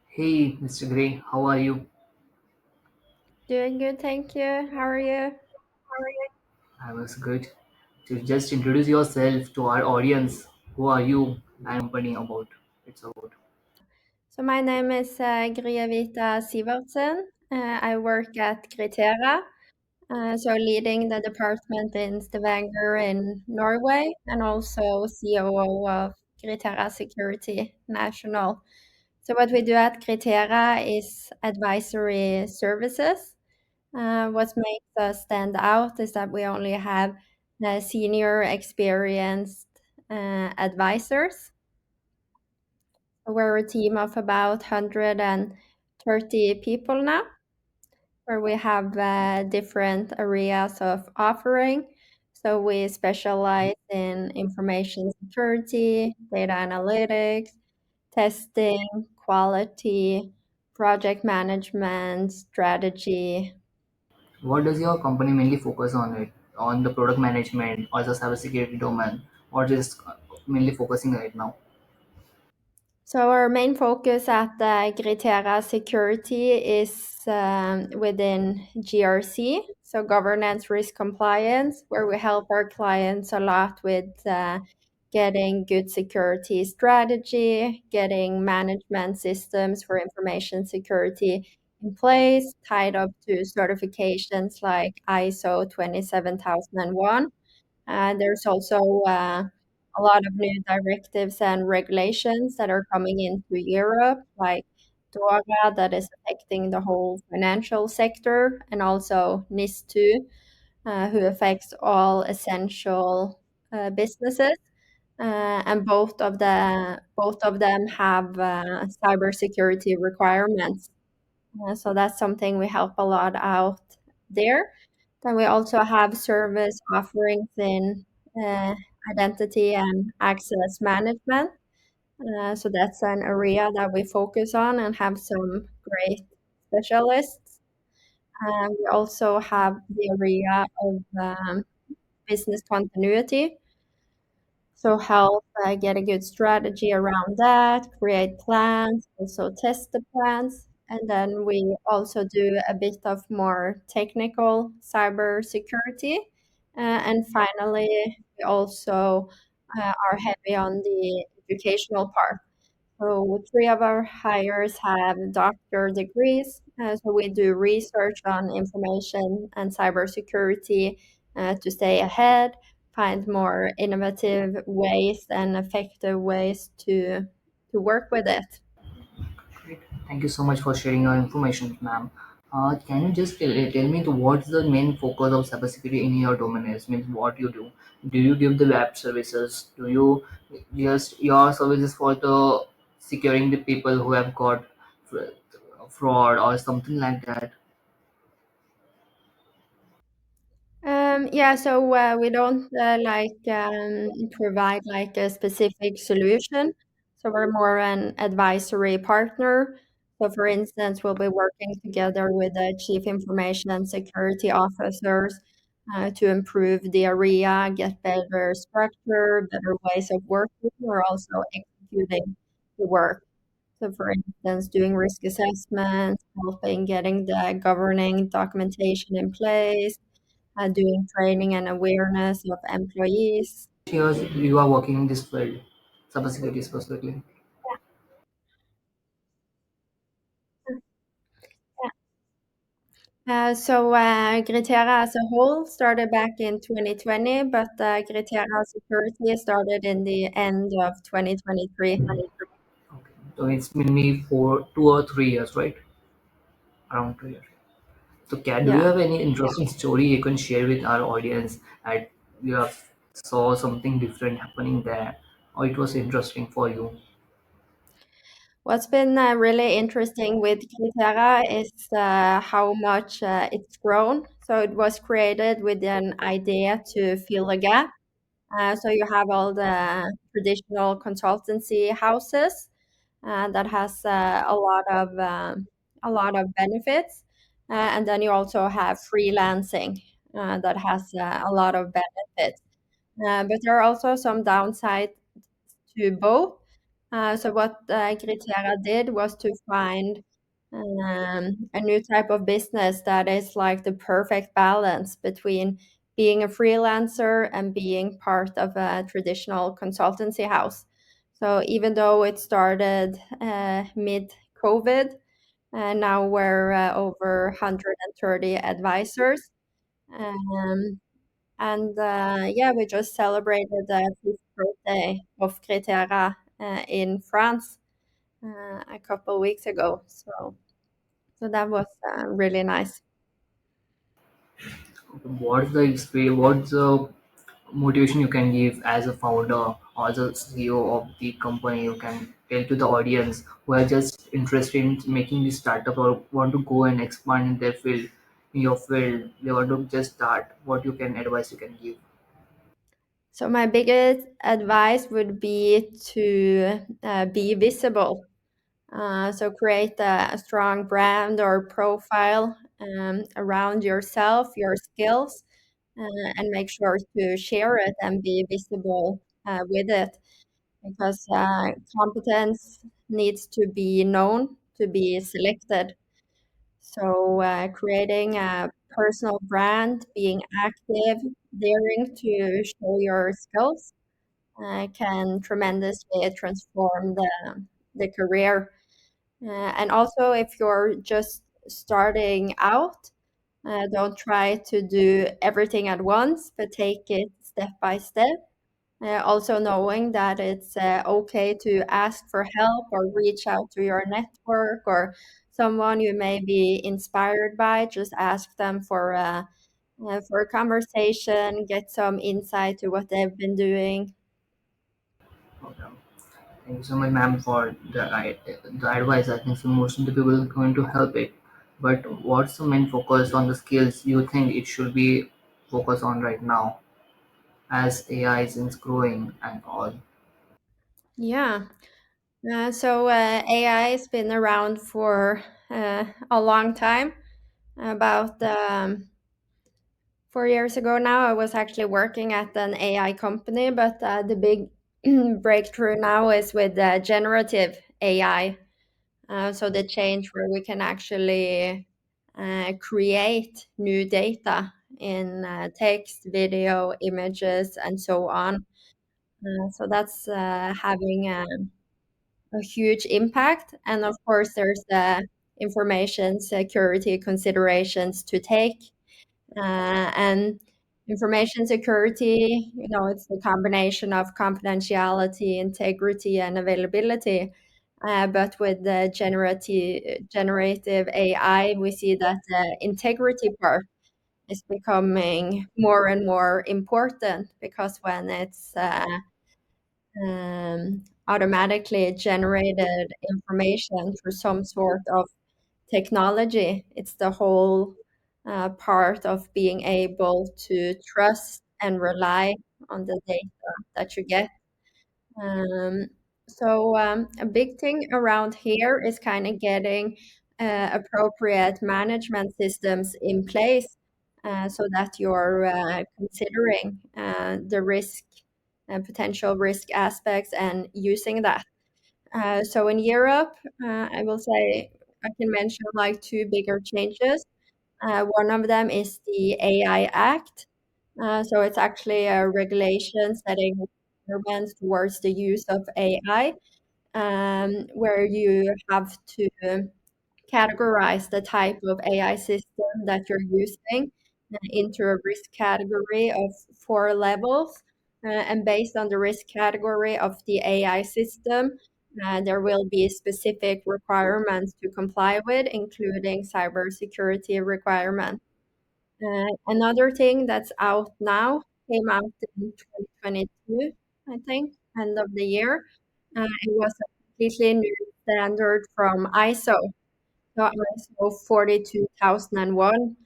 Hey, Mr. Gray, how are you? Doing good, thank you. How are you? I was good. To just introduce yourself to our audience. Who are you and company about? It's about. So my name is Gria Sivertsen. I work at Gritera, so leading the department in Stavanger in Norway, and also COO of Gritera Security National. So what we do at Gritera is advisory services. What makes us stand out is that we only have senior experienced advisors. We're a team of about 130 people now, where we have different areas of offering. So we specialize in information security, data analytics, testing, quality, project management, strategy. What does your company mainly focus on it? On the product management or the cybersecurity domain? Or just mainly focusing right now? So our main focus at Gritera Security is within GRC, so governance risk compliance, where we help our clients a lot with getting good security strategy, getting management systems for information security in place, tied up to certifications like ISO 27001. There's also a lot of new directives and regulations that are coming into Europe, like DORA, that is affecting the whole financial sector, and also NIS2, who affects all essential businesses. And both of them have cybersecurity requirements. So that's something we help a lot out there. Then we also have service offerings in uh, identity and access management. So that's an area that we focus on and have some great specialists. We also have the area of business continuity. So help get a good strategy around that, create plans, also test the plans. And then we also do a bit of more technical cyber security. And finally, we also are heavy on the educational part. So three of our hires have doctor degrees. So we do research on information and cybersecurity to stay ahead, find more innovative ways and effective ways to work with it. Great. Thank you so much for sharing your information, ma'am. Can you just tell me what's the main focus of cybersecurity in your domain is? Means what you do? Do you give the web services? Do you just your services for the securing the people who have got fraud or something like that? Yeah, so we don't provide like a specific solution. So we're more an advisory partner. So for instance, we'll be working together with the chief information and security officers to improve the area, get better structure, better ways of working, or also executing the work. So for instance, doing risk assessments, helping getting the governing documentation in place, doing training and awareness of employees. Years you are working in this field, cybersecurity specifically. Gritera as a whole started back in 2020, but Gritera Security started in the end of 2023. Okay, so it's been me for 2 or 3 years, right? Around 2 years. So, do you Yeah. have any interesting story you can share with our audience that you have saw something different happening there, or it was interesting for you? What's been really interesting with Gritera is how much it's grown. So it was created with an idea to fill a gap. So you have all the traditional consultancy houses that has a lot of benefits, and then you also have freelancing that has a lot of benefits. But there are also some downsides to both. So what Gritera did was to find a new type of business that is like the perfect balance between being a freelancer and being part of a traditional consultancy house. So even though it started mid-COVID, now we're over 130 advisors. Um, and yeah, we just celebrated the fifth birthday of Gritera in France a couple weeks ago. So that was really nice. What's the experience? What's the motivation you can give as a founder or as a CEO of the company? You can tell to the audience who are just interested in making this startup or want to go and expand in their field, in your field. They want to just start. What you can advice you can give? So my biggest advice would be to be visible. So create a strong brand or profile around yourself, your skills, and make sure to share it and be visible with it, because competence needs to be known to be selected. So creating a personal brand, being active, daring to show your skills can tremendously transform the career. And also, if you're just starting out, don't try to do everything at once, but take it step by step. Also, knowing that it's okay to ask for help or reach out to your network or someone you may be inspired by. Just ask them for a conversation, get some insight to what they've been doing. Okay. Thank you so much, ma'am, for the advice. I think so most of the people are going to help it. But what's the main focus on the skills you think it should be focused on right now as AI is growing and all? Yeah. AI has been around for a long time. About 4 years ago now, I was actually working at an AI company, but the big breakthrough now is with generative AI. So the change where we can actually create new data in text, video, images, and so on. So that's having a huge impact. And of course, there's the information security considerations to take. And information security, it's the combination of confidentiality, integrity, and availability. But with the generative AI, we see that the integrity part is becoming more and more important, because when it's automatically generated information through some sort of technology, it's the whole part of being able to trust and rely on the data that you get. Um, so a big thing around here is kind of getting appropriate management systems in place so that you're considering the risk and potential risk aspects and using that. So in Europe, I will say I can mention like two bigger changes. One of them is the AI Act. So it's actually a regulation setting requirements towards the use of AI, where you have to categorize the type of AI system that you're using into a risk category of 4 levels. And based on the risk category of the AI system, there will be specific requirements to comply with, including cybersecurity requirements. Another thing that's out now came out in 2022, I think, end of the year. It was a completely new standard from ISO, so ISO 42001.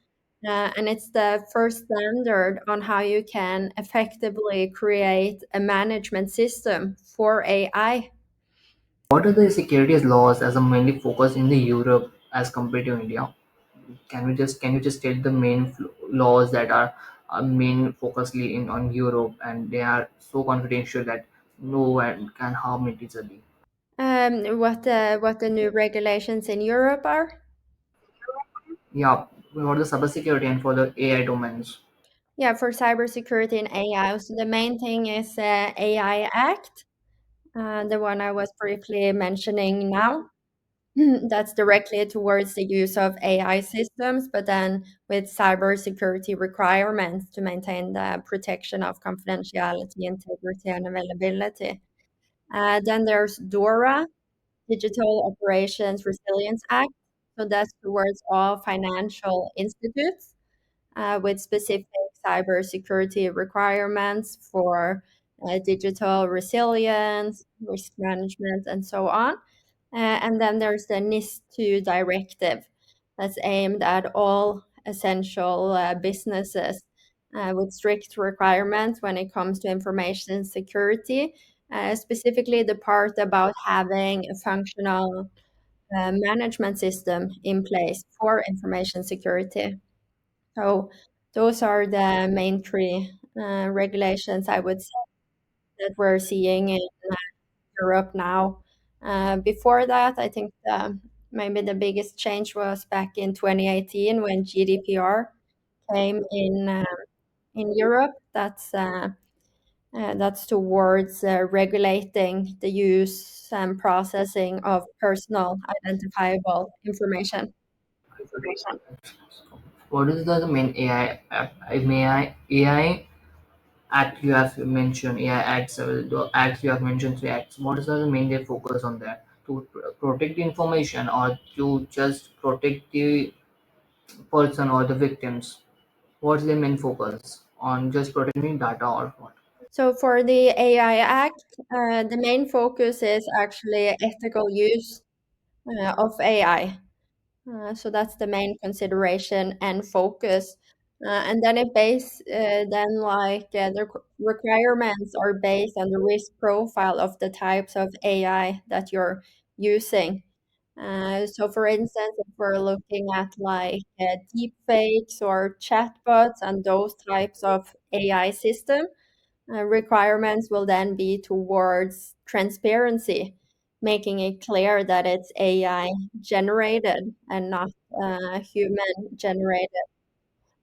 And it's the first standard on how you can effectively create a management system for AI. What are the security laws as a mainly focus in the Europe as compared to India? Can you just tell the main laws that are main focusly in on Europe and they are so confidential that no one can harm it easily? What the new regulations in Europe are? Yeah, for the cybersecurity and for the AI domains. Yeah, for cybersecurity and AI. So the main thing is AI Act, the one I was briefly mentioning now. That's directly towards the use of AI systems, but then with cybersecurity requirements to maintain the protection of confidentiality, integrity, and availability. Then there's DORA, Digital Operations Resilience Act. So that's towards all financial institutes with specific cybersecurity requirements for digital resilience, risk management, and so on. And then there's the NIS2 directive that's aimed at all essential businesses with strict requirements when it comes to information security, specifically the part about having a functional management system in place for information security. So those are the main three regulations I would say that we're seeing in Europe now. Before that, I think maybe the biggest change was back in 2018 when GDPR came in Europe. That's towards regulating the use and processing of personal identifiable information. What is the main AI app? AI act you have mentioned? AI acts, the acts you have mentioned, three acts. What is the main they focus on that? To protect the information or to just protect the person or the victims? What's their main focus on just protecting data or what? So for the AI Act, the main focus is actually ethical use of AI. So that's the main consideration and focus. And then the requirements are based on the risk profile of the types of AI that you're using. So for instance, if we're looking at deep fakes or chatbots and those types of AI systems, requirements will then be towards transparency, making it clear that it's AI generated and not human generated.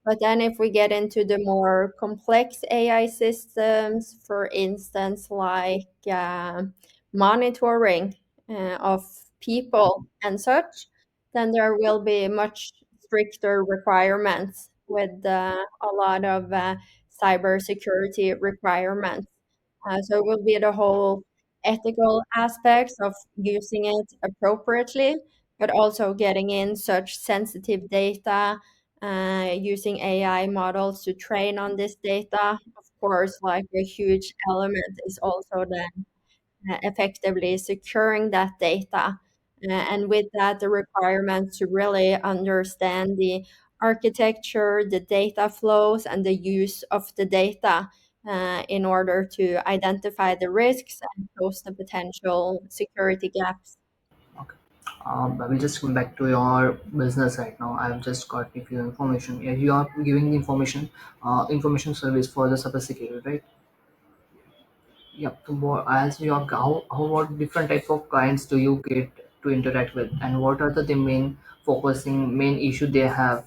But then, if we get into the more complex AI systems, for instance, monitoring of people and such, then there will be much stricter requirements with a lot of cybersecurity requirements. So it will be the whole ethical aspects of using it appropriately, but also getting in such sensitive data, using AI models to train on this data. Of course, like a huge element is also then effectively securing that data. And with that, the requirement to really understand the architecture, the data flows, and the use of the data in order to identify the risks and close the potential security gaps. Okay. I will just come back to your business right now. I've just got a few information. Yeah, you are giving the information service for the cybersecurity, right? Yeah. So as you are, how what different type of clients do you get to interact with, and what are the main focusing main issue they have?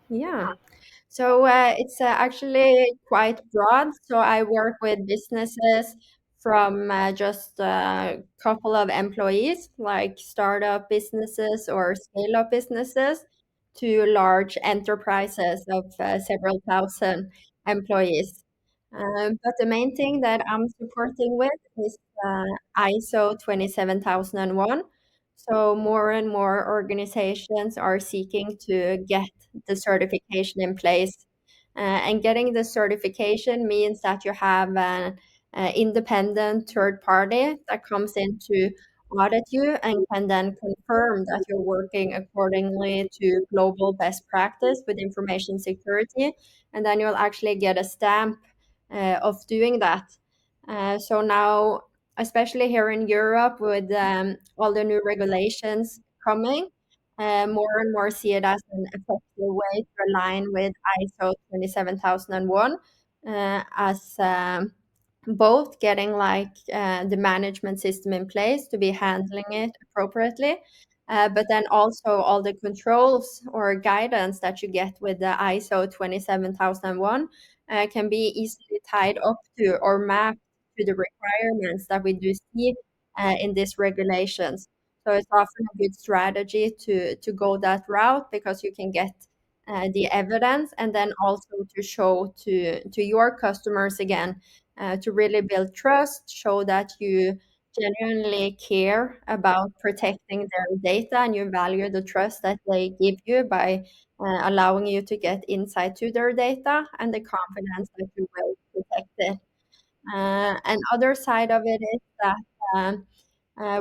Yeah. So it's actually quite broad. So I work with businesses from just a couple of employees, like startup businesses or scale up businesses, to large enterprises of several thousand employees. But the main thing that I'm supporting with is ISO 27001. So more and more organizations are seeking to get the certification in place. And getting the certification means that you have an independent third party that comes in to audit you and can then confirm that you're working accordingly to global best practice with information security. And then you'll actually get a stamp of doing that. So now, especially here in Europe, with all the new regulations coming, more and more see it as an effective way to align with ISO 27001 as both getting like the management system in place to be handling it appropriately, but then also all the controls or guidance that you get with the ISO 27001 can be easily tied up to or mapped to the requirements that we do see in these regulations. So it's often a good strategy to go that route because you can get the evidence and then also to show to your customers again, to really build trust, show that you genuinely care about protecting their data and you value the trust that they give you by allowing you to get insight to their data and the confidence that you will protect it. And other side of it is that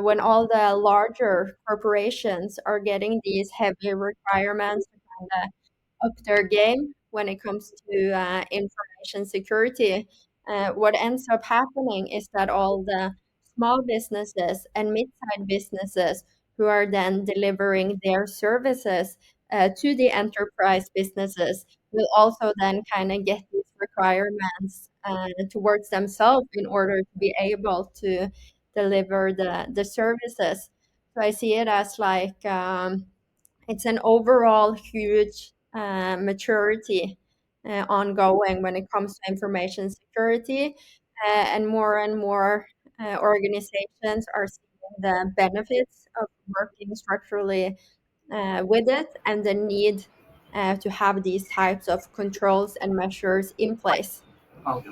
when all the larger corporations are getting these heavy requirements to kind of up their game when it comes to information security. What ends up happening is that all the small businesses and mid-sized businesses who are then delivering their services to the enterprise businesses will also then kind of get these requirements towards themselves in order to be able to deliver the services. So I see it as like it's an overall huge maturity ongoing when it comes to information security, and more organizations are seeing the benefits of working structurally with it and the need to have these types of controls and measures in place. Okay.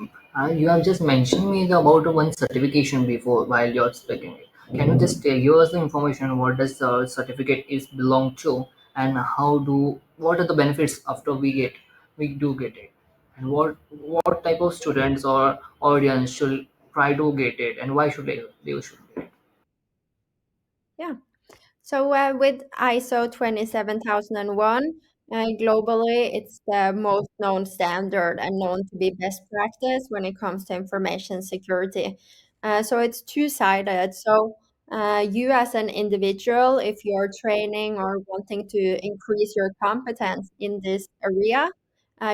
You have just mentioned me about one certification before while you're speaking. Can you just give us the information what does the certificate is belong to, and what are the benefits after we do get it, and what type of students or audience should try to get it, and why they should get it? Yeah. So with ISO 27001, globally, it's the most known standard and known to be best practice when it comes to information security. So it's two-sided. So you as an individual, if you're training or wanting to increase your competence in this area,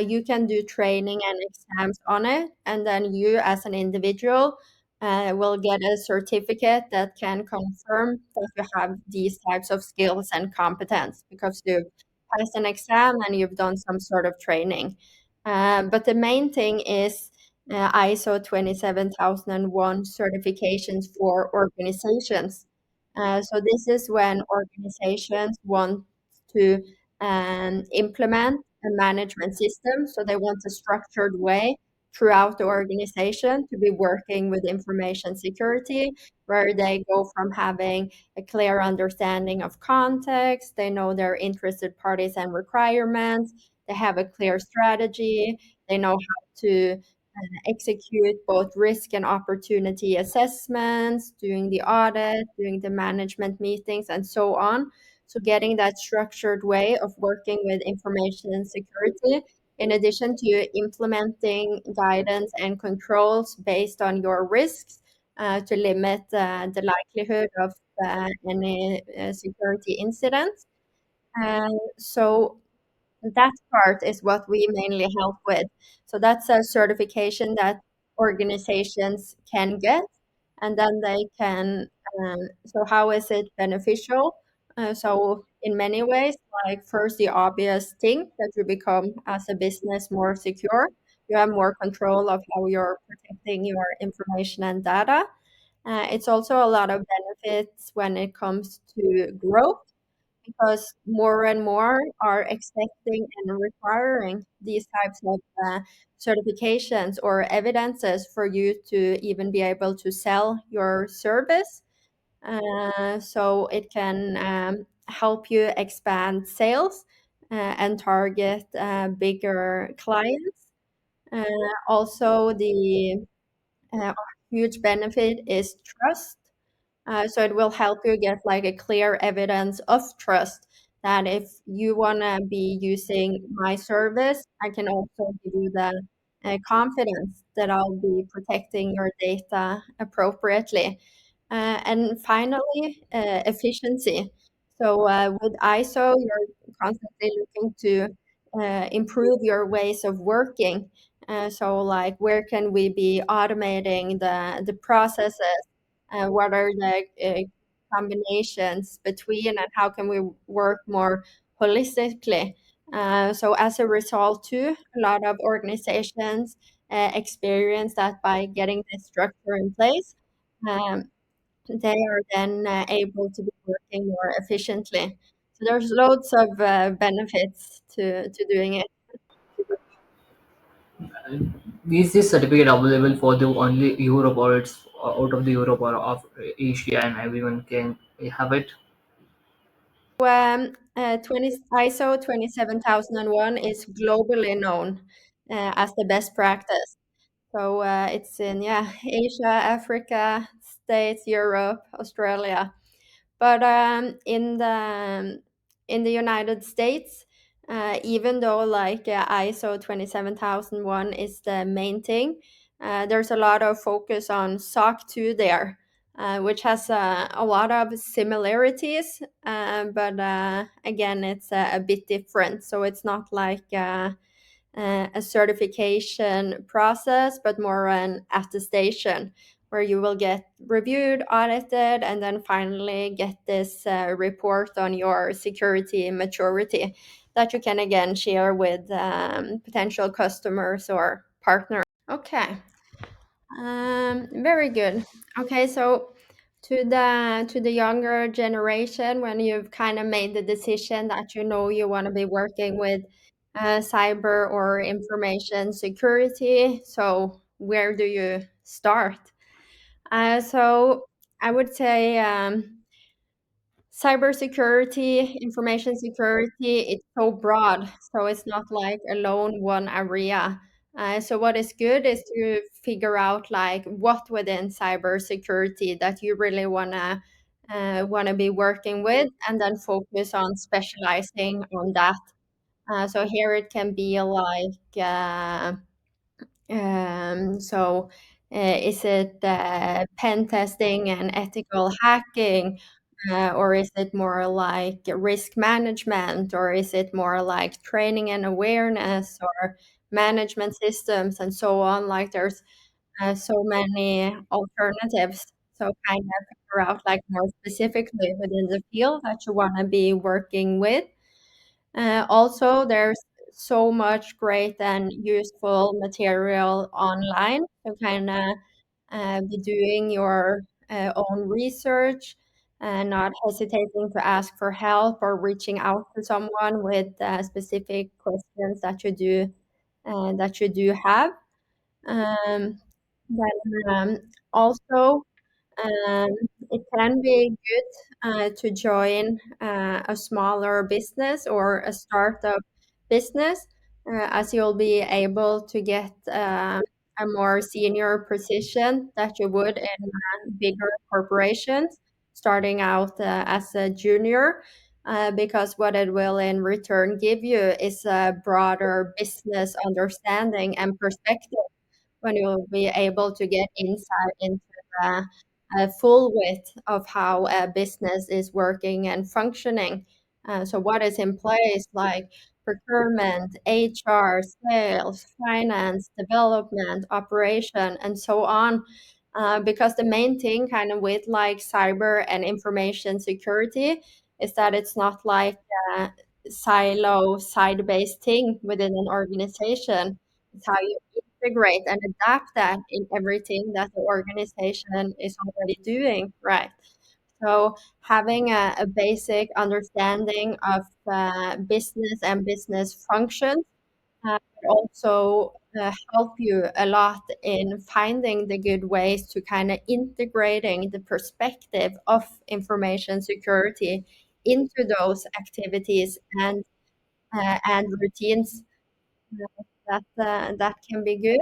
you can do training and exams on it. And then you as an individual will get a certificate that can confirm that you have these types of skills and competence because you've passed an exam and you've done some sort of training. But the main thing is ISO 27001 certifications for organizations. So this is when organizations want to implement a management system. So they want a structured way throughout the organization to be working with information security, where they go from having a clear understanding of context, they know their interested parties and requirements, they have a clear strategy, they know how to execute both risk and opportunity assessments, doing the audit, doing the management meetings, and so on. So, getting that structured way of working with information security, in addition to implementing guidance and controls based on your risks to limit the likelihood of any security incidents. So, that part is what we mainly help with. So that's a certification that organizations can get, and then they can. So how is it beneficial? So in many ways, like first the obvious thing that you become as a business more secure. You have more control of how you're protecting your information and data. It's also a lot of benefits when it comes to growth because more and more are expecting and requiring these types of certifications or evidences for you to even be able to sell your service. So it can help you expand sales and target bigger clients. Uh, Also, the uh, huge benefit is trust. So it will help you get like a clear evidence of trust that if you want to be using my service, I can also give you the confidence that I'll be protecting your data appropriately. And finally, efficiency. So with ISO, you're constantly looking to improve your ways of working. So, like, where can we be automating the processes? What are the combinations between, and how can we work more holistically? So, as a result, too, a lot of organizations experience that by getting this structure in place, um, they are then able to be working more efficiently. So, there's loads of benefits to doing it. Is this certificate available for the only Europe, or it's out of the Europe or of Asia and everyone can have it? 20, ISO 27001 is globally known as the best practice. So it's in, yeah, Asia, Africa, States, Europe, Australia. But in the United States, even though like ISO 27001 is the main thing, there's a lot of focus on SOC 2 there, which has a lot of similarities, but again, it's a bit different. So it's not like a certification process, but more an attestation where you will get reviewed, audited, and then finally get this report on your security maturity that you can again share with potential customers or partners. Okay, very good. Okay, so to the younger generation, when you've kind of made the decision that you know you want to be working with cyber or information security, so where do you start? So I would say cybersecurity, information security, it's so broad, so it's not like alone one area. So what is good is to figure out like what within cybersecurity that you really wanna be working with, and then focus on specializing on that. So here it can be like so, is it pen testing and ethical hacking, or is it more like risk management, or is it more like training and awareness, or management systems, and so on? Like, there's so many alternatives. So, kind of figure out like more specifically within the field that you want to be working with. Also, there's so much great and useful material online to kind of be doing your own research and not hesitating to ask for help or reaching out to someone with specific questions that you do have. Um, then also um, it can be good to join a smaller business or a startup business, as you'll be able to get a more senior position that you would in bigger corporations, starting out as a junior. Because what it will in return give you is a broader business understanding and perspective when you'll be able to get insight into the full width of how a business is working and functioning. So, what is in place, like procurement, HR, sales, finance, development, operation, and so on. Because the main thing, kind of with like cyber and information security, is that it's not like a silo, side-based thing within an organization. It's how you integrate and adapt that in everything that the organization is already doing, right? So having a basic understanding of business and business functions will also help you a lot in finding the good ways to kind of integrating the perspective of information security into those activities and routines. That can be good.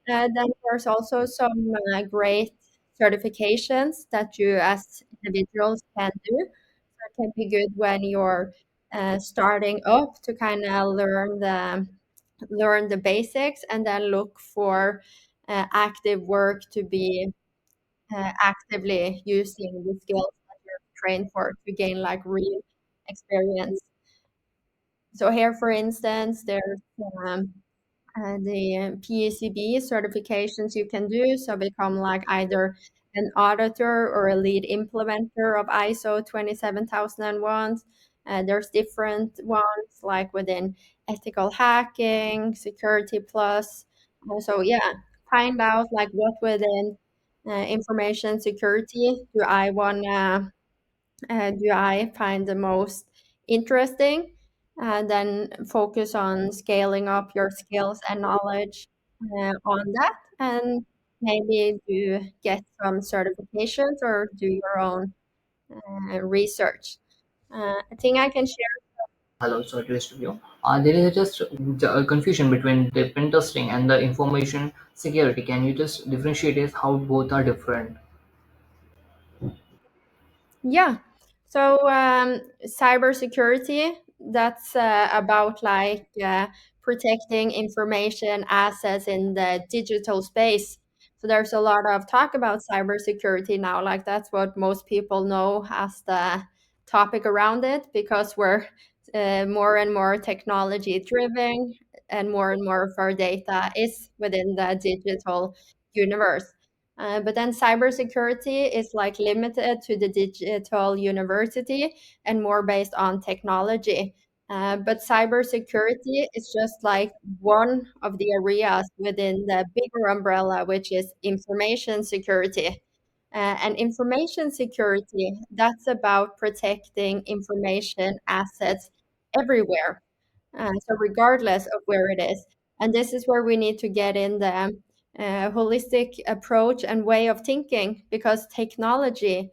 Then there's also some great certifications that you as individuals can do. That can be good when you're starting up to kind of learn the basics, and then look for active work to be actively using the skills that you're trained for to gain like real experience. So here, for instance, there's the PECB certifications you can do. So become like either an auditor or a lead implementer of ISO 27001. There's different ones like within ethical hacking, security plus. So yeah, find out like what within information security do I find the most interesting? Then focus on scaling up your skills and knowledge on that, and maybe do get some certifications or do your own research. I think I can share. Hello, sorry to disturb you. There is just a confusion between the pen testing and the information security. Can you just differentiate it how both are different? Yeah. So cybersecurity, that's about like protecting information assets in the digital space. So there's a lot of talk about cybersecurity now. Like that's what most people know as the topic around it because we're more and more technology driven and more of our data is within the digital universe. But then cybersecurity is like limited to the digital university and more based on technology. But cybersecurity is just like one of the areas within the bigger umbrella, which is information security. And information security, that's about protecting information assets everywhere, so regardless of where it is. And this is where we need to get in the holistic approach and way of thinking because technology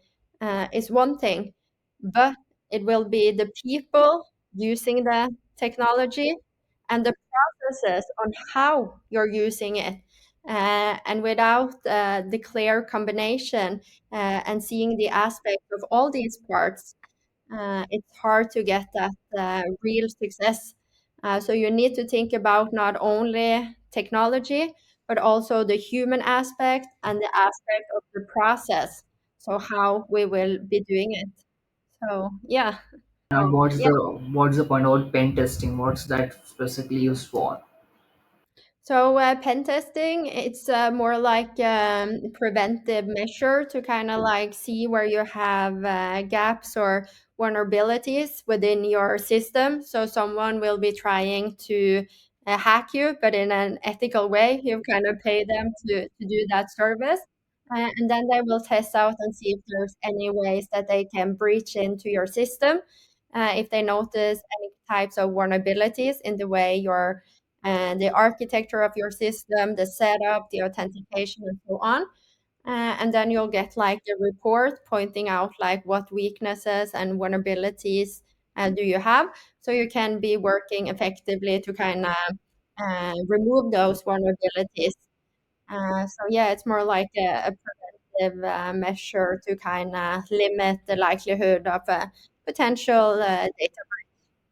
is one thing, but it will be the people using the technology and the processes on how you're using it. And without the clear combination and seeing the aspect of all these parts, it's hard to get that real success. So you need to think about not only technology, but also the human aspect and the aspect of the process. So how we will be doing it. So yeah. Now, So yeah. what's the point about pen testing? What's that specifically used for? So pen testing, it's more like preventive measure to kind of like see where you have gaps or vulnerabilities within your system. So someone will be trying to hack you, but in an ethical way. You kind of pay them to do that service. And then they will test out and see if there's any ways that they can breach into your system. If they notice any types of vulnerabilities in the way your and the architecture of your system, the setup, the authentication, and so on. And then you'll get like the report pointing out like what weaknesses and vulnerabilities do you have, so you can be working effectively to kind of remove those vulnerabilities. So yeah, it's more like a preventive measure to kind of limit the likelihood of a potential data.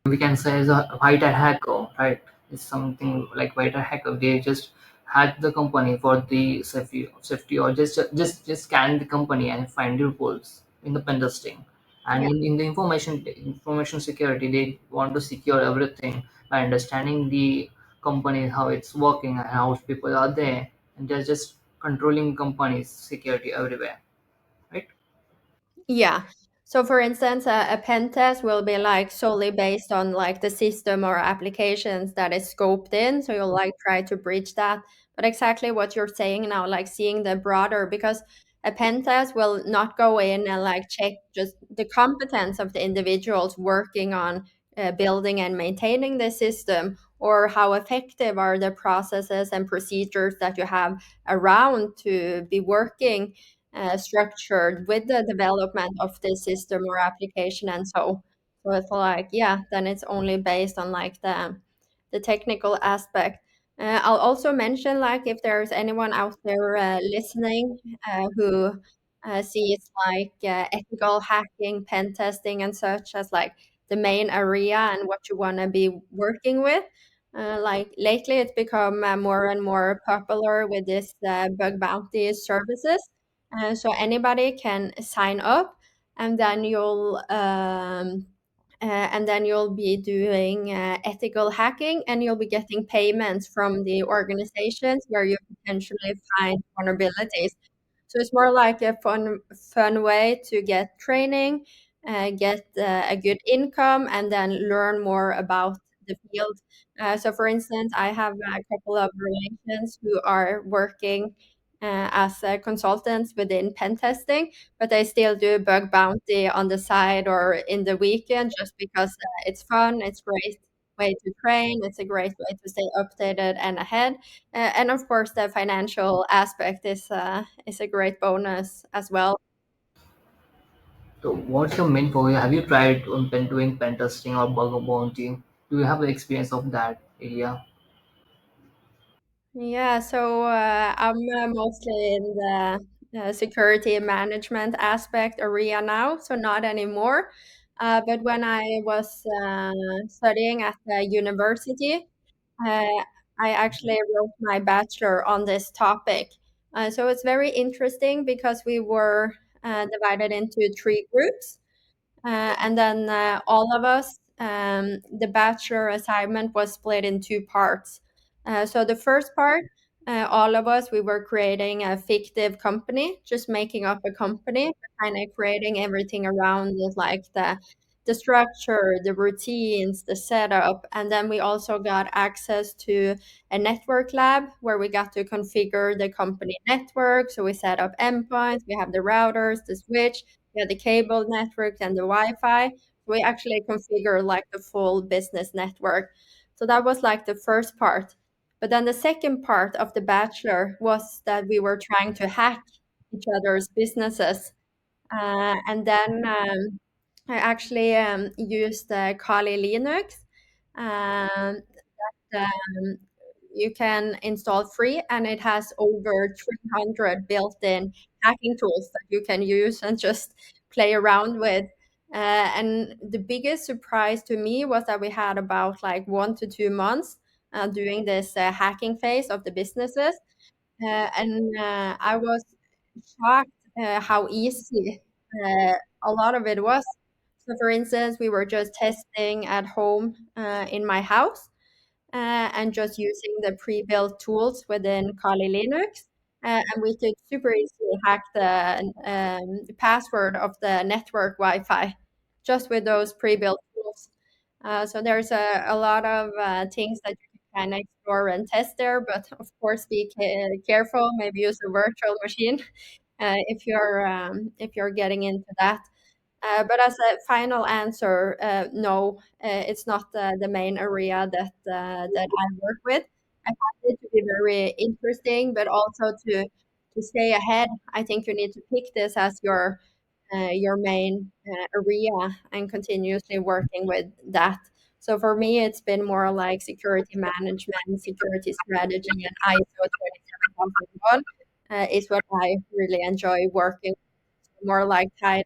We can say as a white hat hacker, right? It's something like white hat hacker. They just hack the company for the safety, or just scan the company and find loopholes in the pen testing. And Yeah. in the information security, they want to secure everything by understanding the company, how it's working, and how people are there, and they're just controlling companies' security everywhere, right? Yeah. So for instance, a pen test will be like solely based on like the system or applications that is scoped in. So you'll like try to breach that. But exactly what you're saying now, like seeing the broader, because a pen test will not go in and like check just the competence of the individuals working on building and maintaining the system, or how effective are the processes and procedures that you have around to be working structured with the development of the system or application. And so it's like, yeah, then it's only based on like the technical aspect. I'll also mention like if there's anyone out there listening who sees like ethical hacking, pen testing, and such as like the main area and what you want to be working with. Like lately, it's become more and more popular with this bug bounty services, so anybody can sign up, and then you'll and then you'll be doing ethical hacking, and you'll be getting payments from the organizations where you potentially find vulnerabilities. So it's more like a fun way to get training, get a good income, and then learn more about the field. So, for instance, I have a couple of relations who are working as consultants within pen testing, but they still do bug bounty on the side or in the weekend just because it's fun. It's great way to train. It's a great way to stay updated and ahead. And of course, the financial aspect is a great bonus as well. So what's your main focus? Have you tried doing pen testing or bug bounty? Do you have the experience of that area? Yeah, so I'm mostly in the security management aspect area now, so not anymore. But when I was studying at the university, uh, I actually wrote my bachelor on this topic. So it's very interesting because we were divided into three groups. And then all of us, the bachelor assignment was split in two parts. So the first part, all of us, we were creating a fictive company, just making up a company, kind of creating everything around it, like the structure, the routines, the setup, and then we also got access to a network lab where we got to configure the company network. So we set up endpoints, we have the routers, the switch, yeah, the cable network and the Wi-Fi. We actually configure like the full business network. So that was like the first part. But then the second part of the bachelor was that we were trying to hack each other's businesses. And then I actually used Kali Linux. Um, um, you can install free, and it has over 300 built-in hacking tools that you can use and just play around with. And the biggest surprise to me was that we had about like 1 to 2 months doing this hacking phase of the businesses. And I was shocked how easy a lot of it was. So, for instance, we were just testing at home in my house and just using the pre-built tools within Kali Linux. And we could super easily hack the password of the network Wi-Fi just with those pre-built tools. So there's a lot of things that you can kind of explore and test there, but of course be careful. Maybe use a virtual machine if you're getting into that. But as a final answer, no, it's not the main area that I work with. I find it to be very interesting, but also to stay ahead. I think you need to pick this as your main area and continuously working with that. So for me, it's been more like security management, security strategy, and ISO 27001 is what I really enjoy working more like tied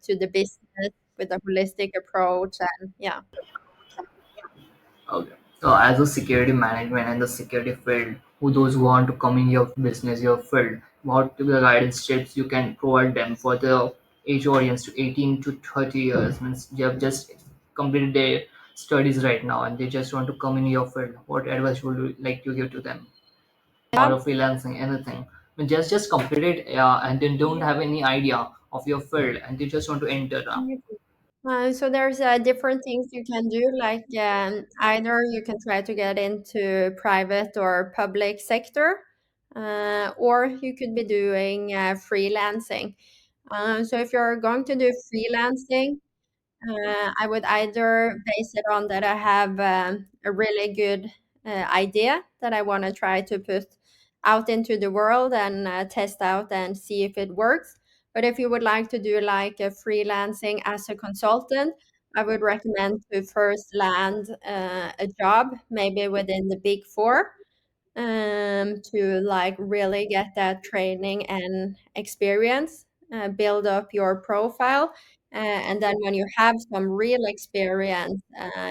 to the business with a holistic approach and yeah. Okay. So as a security management and the security field, who those who want to come in your business, your field, what the guidance tips you can provide them for the age audience to 18 to 30 years, means they have just completed their studies right now and they just want to come in your field. What advice would you like to give to them? Or Yeah. a freelancing, anything. I mean, just completed and then don't have any idea of your field and they just want to enter. So there's different things you can do. Like either you can try to get into private or public sector, or you could be doing freelancing. So if you're going to do freelancing, I would either base it on that I have a really good idea that I want to try to put out into the world and test out and see if it works. But if you would like to do like a freelancing as a consultant, I would recommend to first land a job, maybe within the big four, to like really get that training and experience, build up your profile. And then when you have some real experience,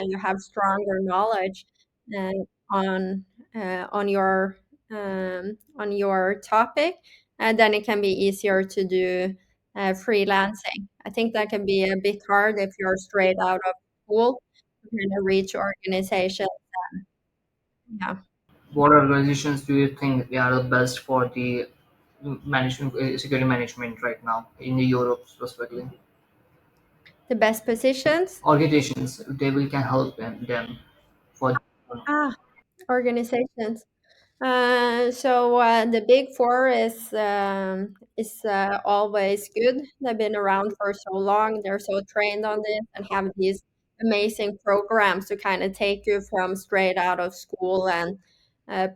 you have stronger knowledge uh, on on your topic, and then it can be easier to do freelancing. I think that can be a bit hard if you're straight out of school to kind of reach organizations. Yeah, What organizations do you think they are the best for the management security management right now in the Europe specifically? the best positions. Organizations they will can help them for. Ah, organizations. So the Big Four is always good. They've been around for so long. They're so trained on this and have these amazing programs to kind of take you from straight out of school and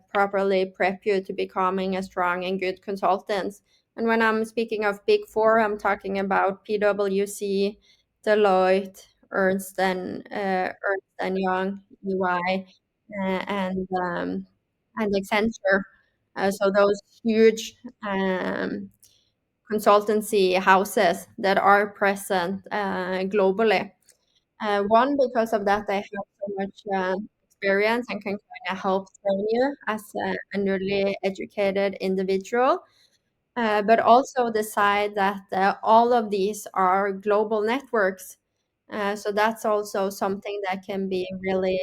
properly prep you to becoming a strong and good consultant. And when I'm speaking of Big Four, I'm talking about PwC, Deloitte, Ernst and Young, EY, and Accenture. So those huge consultancy houses that are present globally. One, because of that, they have so much experience and can kind of help train you as a newly educated individual. But also the side that all of these are global networks. So that's also something that can be really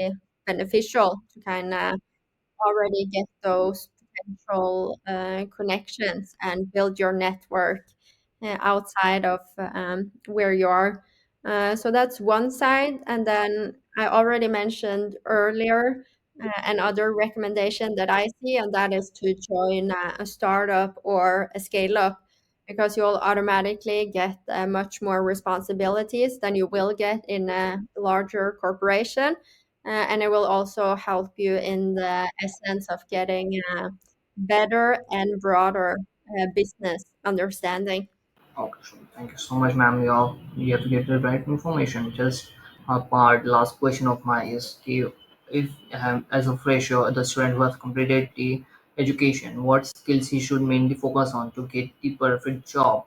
beneficial to kind of already get those potential connections and build your network outside of where you are. So that's one side. And then I already mentioned earlier another recommendation that I see, and that is to join a startup or a scale up because you'll automatically get much more responsibilities than you will get in a larger corporation, and it will also help you in the essence of getting a better and broader business understanding. Okay, sure. Thank you so much, ma'am. You have to get the right information. Just a part last question of mine is if as a fresher, the student who has completed the education, what skills he should mainly focus on to get the perfect job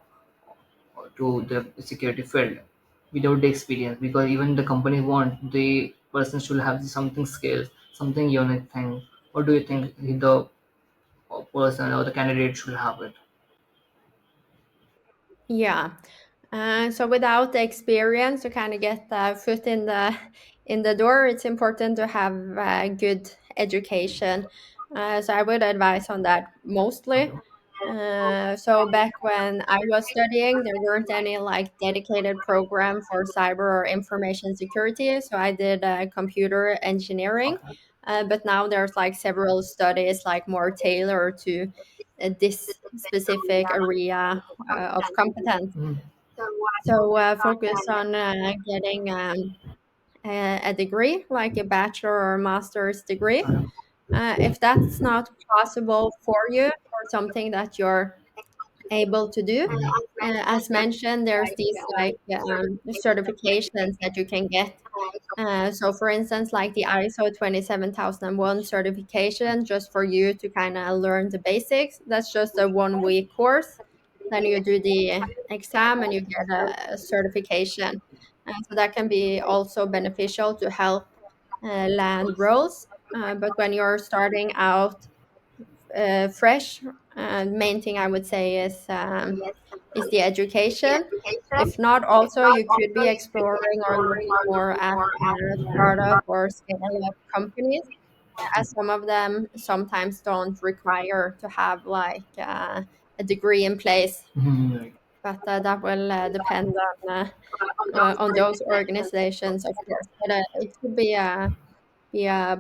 to the security field without the experience? Because even the company want the person should have something skills, something unique thing. What do you think the person or the candidate should have it? Yeah. So without the experience to kind of get the foot in the door, it's important to have good education. So I would advise on that mostly. So back when I was studying, there weren't any like dedicated program for cyber or information security. So I did computer engineering, Okay. but now there's like several studies like more tailored to this specific area of competence. Mhm. So focus on getting a degree, like a bachelor or master's degree. Okay. If that's not possible for you or something that you're able to do, as mentioned, there's these like certifications that you can get. So, for instance, like the ISO 27001 certification, just for you to kind of learn the basics, that's just a 1 week course. Then you do the exam and you get a certification. So, that can be also beneficial to help land roles. But when you're starting out fresh, main thing I would say is the education. If not, also you could be exploring or looking more at startup or scale-up companies, as some of them sometimes don't require to have like a degree in place. Mhm, right. But that will depend on those organizations, of course. But it could be a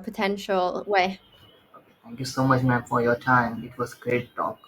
potential way. Thank you so much, ma'am, for your time. It was great talk.